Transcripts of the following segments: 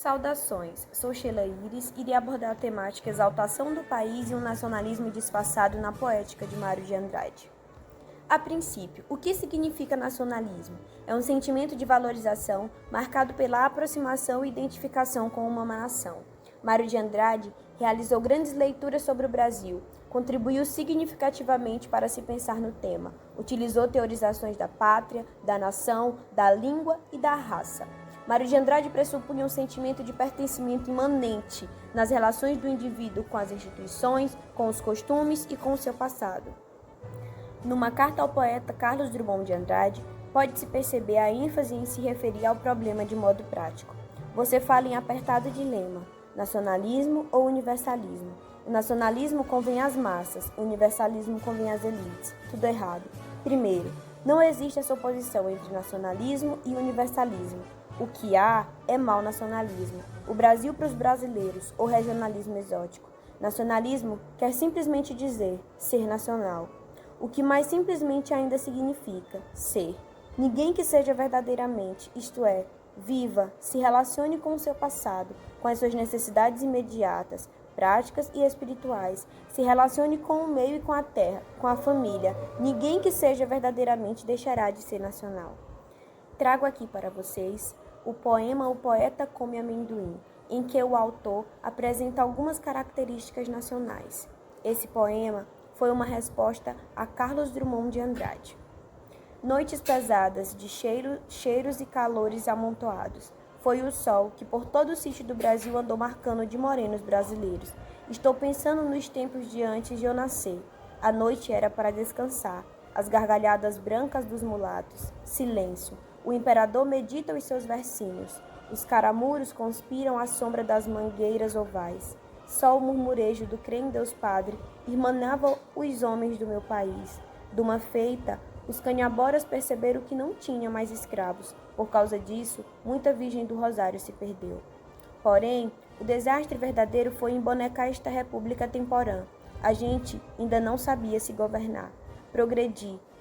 Saudações, sou Sheila Iris e irei abordar a temática exaltação do país e um nacionalismo disfarçado na poética de Mário de Andrade. A princípio, o que significa nacionalismo? É um sentimento de valorização marcado pela aproximação e identificação com uma nação. Mário de Andrade realizou grandes leituras sobre o Brasil, contribuiu significativamente para se pensar no tema, utilizou teorizações da pátria, da nação, da língua e da raça. Mário de Andrade pressupunha um sentimento de pertencimento imanente nas relações do indivíduo com as instituições, com os costumes e com o seu passado. Numa carta ao poeta Carlos Drummond de Andrade, pode-se perceber a ênfase em se referir ao problema de modo prático. Você fala em apertado dilema, nacionalismo ou universalismo. O nacionalismo convém às massas, o universalismo convém às elites. Tudo errado. Primeiro, não existe essa oposição entre nacionalismo e universalismo. O que há é mau nacionalismo, o Brasil para os brasileiros ou regionalismo exótico. Nacionalismo quer simplesmente dizer ser nacional. O que mais simplesmente ainda significa ser. Ninguém que seja verdadeiramente, isto é, viva, se relacione com o seu passado, com as suas necessidades imediatas, práticas e espirituais, se relacione com o meio e com a terra, com a família. Ninguém que seja verdadeiramente deixará de ser nacional. Trago aqui para vocês o poema O Poeta Come Amendoim, em que o autor apresenta algumas características nacionais. Esse poema foi uma resposta a Carlos Drummond de Andrade. Noites pesadas de cheiros e calores amontoados. Foi o sol que por todo o sítio do Brasil andou marcando de morenos brasileiros. Estou pensando nos tempos de antes de eu nascer. A noite era para descansar. As gargalhadas brancas dos mulatos. Silêncio. O imperador medita os seus versinhos. Os caramuros conspiram à sombra das mangueiras ovais. Só o murmurejo do crê em Deus Padre irmanava os homens do meu país. De uma feita, os canhaboras perceberam que não tinha mais escravos. Por causa disso, muita virgem do Rosário se perdeu. Porém, o desastre verdadeiro foi embonecar esta república temporã. A gente ainda não sabia se governar.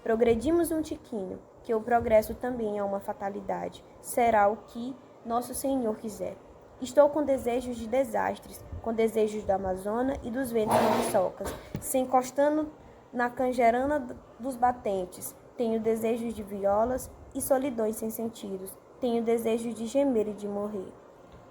Progredimos um tiquinho, que o progresso também é uma fatalidade. Será o que nosso Senhor quiser. Estou com desejos de desastres, com desejos da Amazônia e dos ventos muriçocas, se encostando na canjerana dos batentes. Tenho desejos de violas e solidões sem sentidos. Tenho desejos de gemer e de morrer.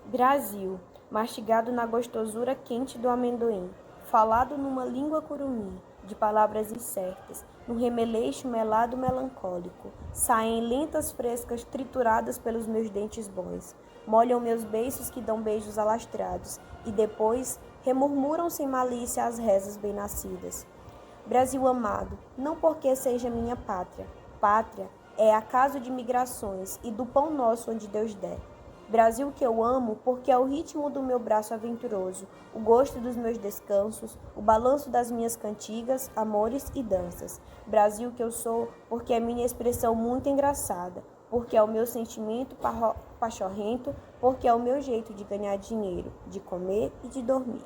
Brasil, mastigado na gostosura quente do amendoim, falado numa língua curumim, de palavras incertas, num remeleixo melado melancólico, saem lentas frescas trituradas pelos meus dentes bons, molham meus beiços que dão beijos alastrados, e depois remurmuram sem malícia as rezas bem-nascidas. Brasil amado, não porque seja minha pátria. Pátria é acaso de migrações e do pão nosso onde Deus der. Brasil que eu amo porque é o ritmo do meu braço aventuroso, o gosto dos meus descansos, o balanço das minhas cantigas, amores e danças. Brasil que eu sou porque é minha expressão muito engraçada, porque é o meu sentimento pachorrento, porque é o meu jeito de ganhar dinheiro, de comer e de dormir.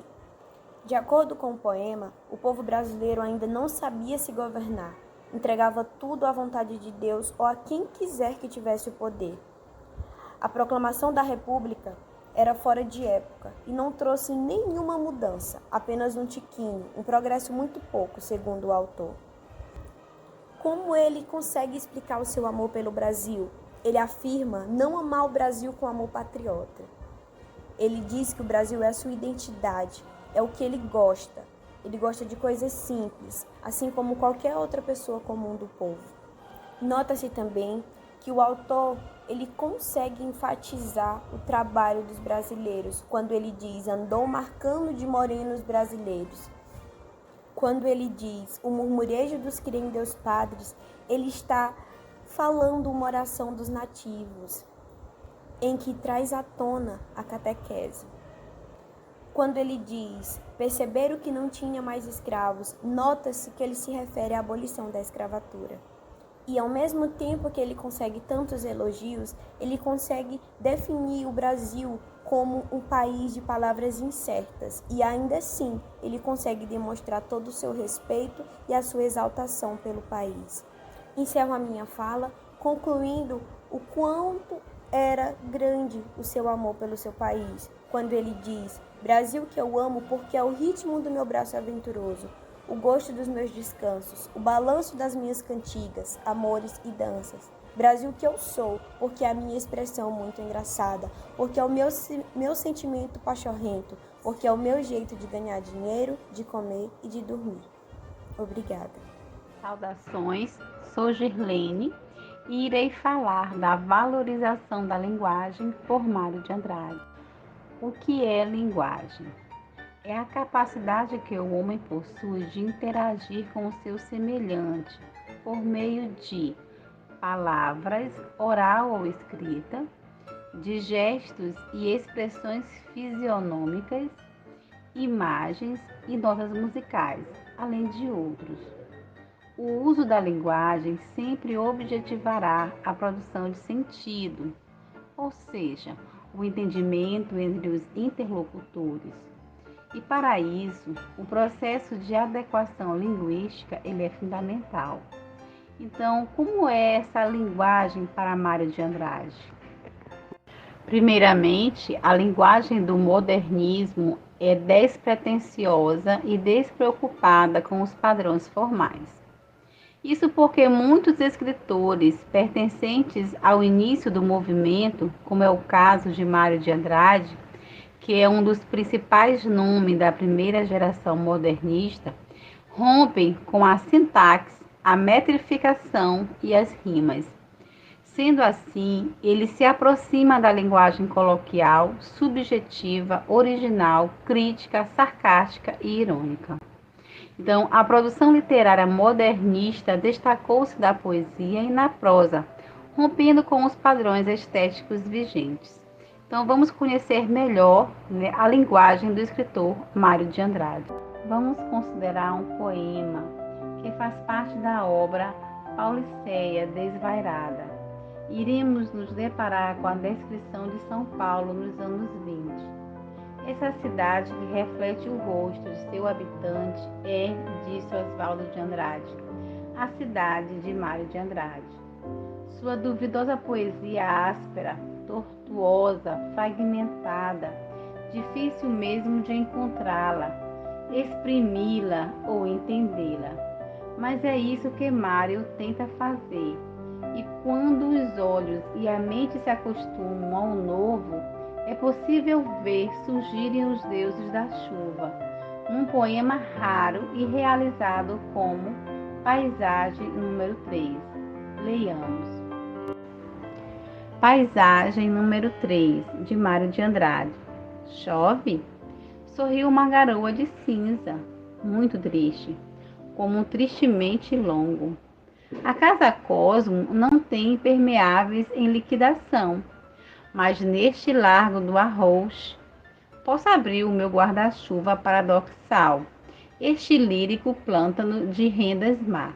De acordo com o poema, o povo brasileiro ainda não sabia se governar, entregava tudo à vontade de Deus ou a quem quiser que tivesse o poder. A proclamação da República era fora de época e não trouxe nenhuma mudança, apenas um tiquinho, um progresso muito pouco, segundo o autor. Como ele consegue explicar o seu amor pelo Brasil? Ele afirma não amar o Brasil com amor patriota. Ele diz que o Brasil é a sua identidade, é o que ele gosta. Ele gosta de coisas simples, assim como qualquer outra pessoa comum do povo. Nota-se também que o autor ele consegue enfatizar o trabalho dos brasileiros quando ele diz andou marcando de morenos brasileiros. Quando ele diz o murmurejo dos Deus Padres, ele está falando uma oração dos nativos, em que traz à tona a catequese. Quando ele diz perceberam que não tinha mais escravos, nota-se que ele se refere à abolição da escravatura. E ao mesmo tempo que ele consegue tantos elogios, ele consegue definir o Brasil como um país de palavras incertas. E ainda assim, ele consegue demonstrar todo o seu respeito e a sua exaltação pelo país. Encerro a minha fala concluindo o quanto Era grande o seu amor pelo seu país, quando ele diz: Brasil que eu amo porque é o ritmo do meu braço aventuroso, o gosto dos meus descansos, o balanço das minhas cantigas, amores e danças. Brasil que eu sou, porque é a minha expressão muito engraçada, porque é o meu sentimento pachorrento, porque é o meu jeito de ganhar dinheiro, de comer e de dormir. Obrigada. Saudações, sou Girlene e irei falar da valorização da linguagem por Mário de Andrade. O que é linguagem? É a capacidade que o homem possui de interagir com o seu semelhante por meio de palavras, oral ou escrita, de gestos e expressões fisionômicas, imagens e notas musicais, além de outros. O uso da linguagem sempre objetivará a produção de sentido, ou seja, o entendimento entre os interlocutores. E para isso, o processo de adequação linguística ele é fundamental. Então, como é essa linguagem para Mário de Andrade? Primeiramente, a linguagem do modernismo é despretensiosa e despreocupada com os padrões formais. Isso porque muitos escritores pertencentes ao início do movimento, como é o caso de Mário de Andrade, que é um dos principais nomes da primeira geração modernista, rompem com a sintaxe, a metrificação e as rimas. Sendo assim, ele se aproxima da linguagem coloquial, subjetiva, original, crítica, sarcástica e irônica. Então, a produção literária modernista destacou-se da poesia e na prosa, rompendo com os padrões estéticos vigentes. Então, vamos conhecer melhor, a linguagem do escritor Mário de Andrade. Vamos considerar um poema que faz parte da obra Pauliceia Desvairada. Iremos nos deparar com a descrição de São Paulo nos anos 20. Essa cidade que reflete o rosto de seu habitante é, disse Oswaldo de Andrade, a cidade de Mário de Andrade. Sua duvidosa poesia áspera, tortuosa, fragmentada, difícil mesmo de encontrá-la, exprimi-la ou entendê-la. Mas é isso que Mário tenta fazer. E quando os olhos e a mente se acostumam ao novo, é possível ver surgirem os deuses da chuva, num poema raro e realizado como Paisagem número 3. Leiamos. Paisagem número 3, de Mário de Andrade. Chove? Sorriu uma garoa de cinza, muito triste, como um tristemente longo. A Casa Cosmo não tem impermeáveis em liquidação, mas neste largo do arroz posso abrir o meu guarda-chuva paradoxal, este lírico plântano de rendas má.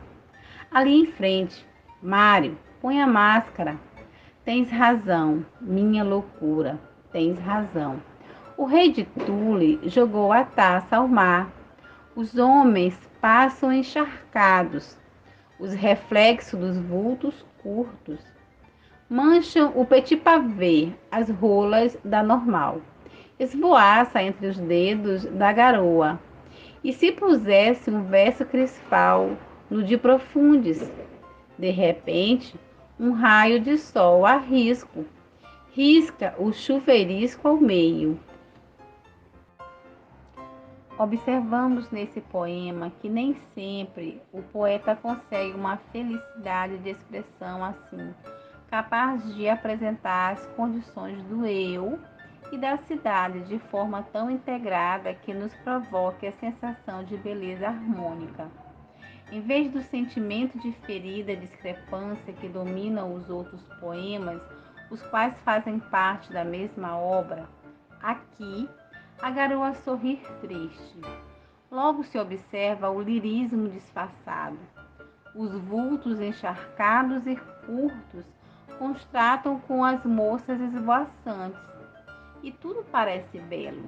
Ali em frente, Mário, põe a máscara. Tens razão, minha loucura, tens razão. O rei de Tule jogou a taça ao mar. Os homens passam encharcados, os reflexos dos vultos curtos mancham o petit pavé, as rolas da normal. Esvoaça entre os dedos da garoa. E se pusesse um verso crispal no de profundes? De repente, um raio de sol a risco, risca o chuveirisco ao meio. Observamos nesse poema que nem sempre o poeta consegue uma felicidade de expressão assim, capaz de apresentar as condições do eu e da cidade de forma tão integrada que nos provoque a sensação de beleza harmônica. Em vez do sentimento de ferida, discrepância que dominam os outros poemas, os quais fazem parte da mesma obra, aqui a garoa sorrir triste. Logo se observa o lirismo disfarçado. Os vultos encharcados e curtos contrastam com as moças esvoaçantes, e tudo parece belo.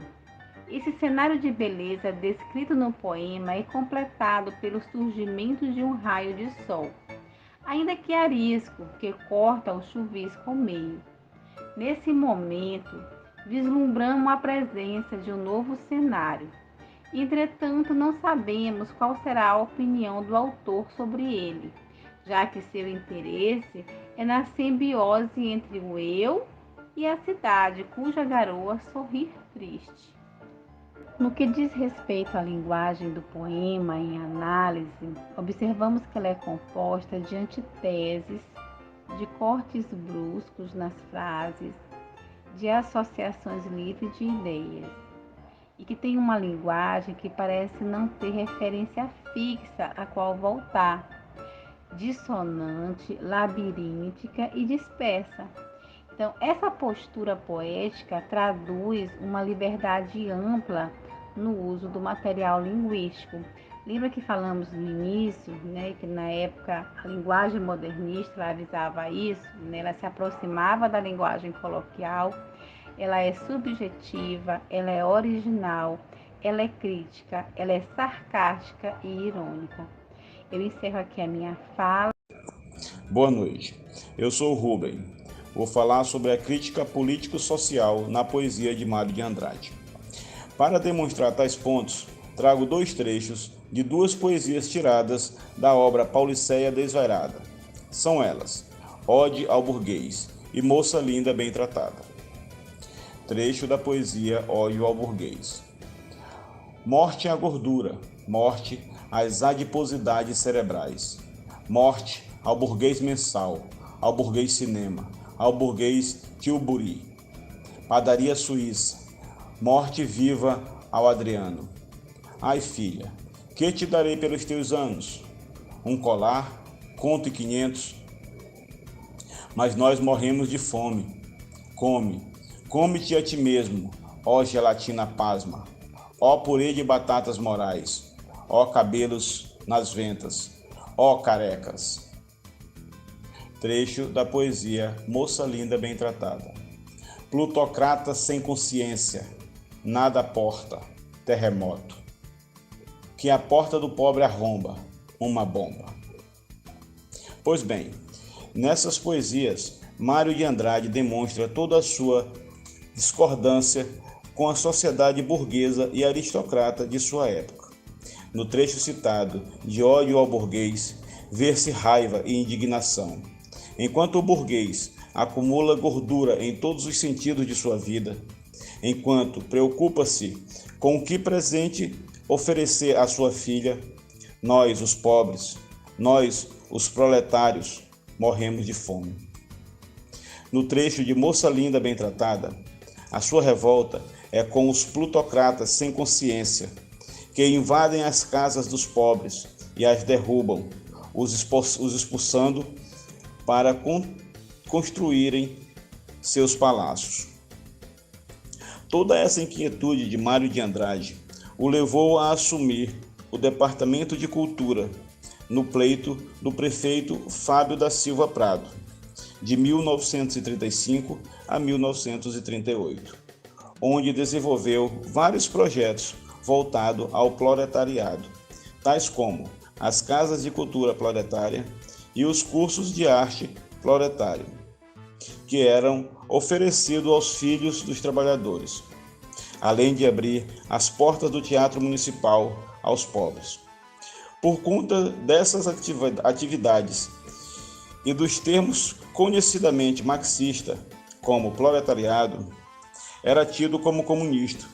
Esse cenário de beleza descrito no poema é completado pelo surgimento de um raio de sol, ainda que arisco, que corta o chuvisco ao meio. Nesse momento, vislumbramos a presença de um novo cenário. Entretanto, não sabemos qual será a opinião do autor sobre ele, já que seu interesse é na simbiose entre o eu e a cidade, cuja garoa sorri triste. No que diz respeito à linguagem do poema em análise, observamos que ela é composta de antiteses, de cortes bruscos nas frases, de associações livres de ideias, e que tem uma linguagem que parece não ter referência fixa a qual voltar, dissonante, labiríntica e dispersa. Então, essa postura poética traduz uma liberdade ampla no uso do material linguístico. Lembra que falamos no início, que na época a linguagem modernista ela avisava isso, ela se aproximava da linguagem coloquial, ela é subjetiva, ela é original, ela é crítica, ela é sarcástica e irônica. Eu encerro aqui a minha fala. Boa noite, eu sou o Rubem. Vou falar sobre a crítica político-social na poesia de Mário de Andrade. Para demonstrar tais pontos, trago 2 trechos de 2 poesias tiradas da obra Pauliceia Desvairada. São elas, Ode ao Burguês e Moça Linda Bem Tratada. Trecho da poesia Ódio ao Burguês. Morte à gordura, morte às adiposidades cerebrais, morte ao burguês mensal, ao burguês cinema, ao burguês Tilbury, padaria suíça, morte viva ao Adriano. Ai, filha, que te darei pelos teus anos? Um colar, conto e 500. Mas nós morremos de fome. Come-te a ti mesmo, ó gelatina pasma, ó purê de batatas morais, ó cabelos nas ventas, ó carecas. Trecho da poesia Moça Linda Bem Tratada. Plutocrata sem consciência, nada porta, terremoto. Que a porta do pobre arromba, uma bomba. Pois bem, nessas poesias, Mário de Andrade demonstra toda a sua discordância com a sociedade burguesa e aristocrata de sua época. No trecho citado, de Ódio ao Burguês, vê-se raiva e indignação. Enquanto o burguês acumula gordura em todos os sentidos de sua vida, enquanto preocupa-se com o que presente oferecer à sua filha, nós, os pobres, nós, os proletários, morremos de fome. No trecho de Moça Linda Bem Tratada, a sua revolta é com os plutocratas sem consciência, que invadem as casas dos pobres e as derrubam, os expulsando para construírem seus palácios. Toda essa inquietude de Mário de Andrade o levou a assumir o Departamento de Cultura no pleito do prefeito Fábio da Silva Prado, de 1935 a 1938, onde desenvolveu vários projetos voltados ao proletariado, tais como as casas de cultura proletária e os cursos de arte proletário, que eram oferecidos aos filhos dos trabalhadores, além de abrir as portas do teatro municipal aos pobres. Por conta dessas atividades e dos termos conhecidamente marxista, como proletariado, era tido como comunista,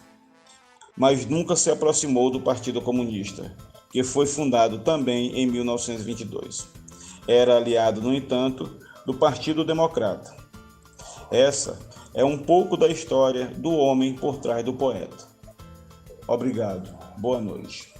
mas nunca se aproximou do Partido Comunista, que foi fundado também em 1922. Era aliado, no entanto, do Partido Democrata. Essa é um pouco da história do homem por trás do poeta. Obrigado. Boa noite.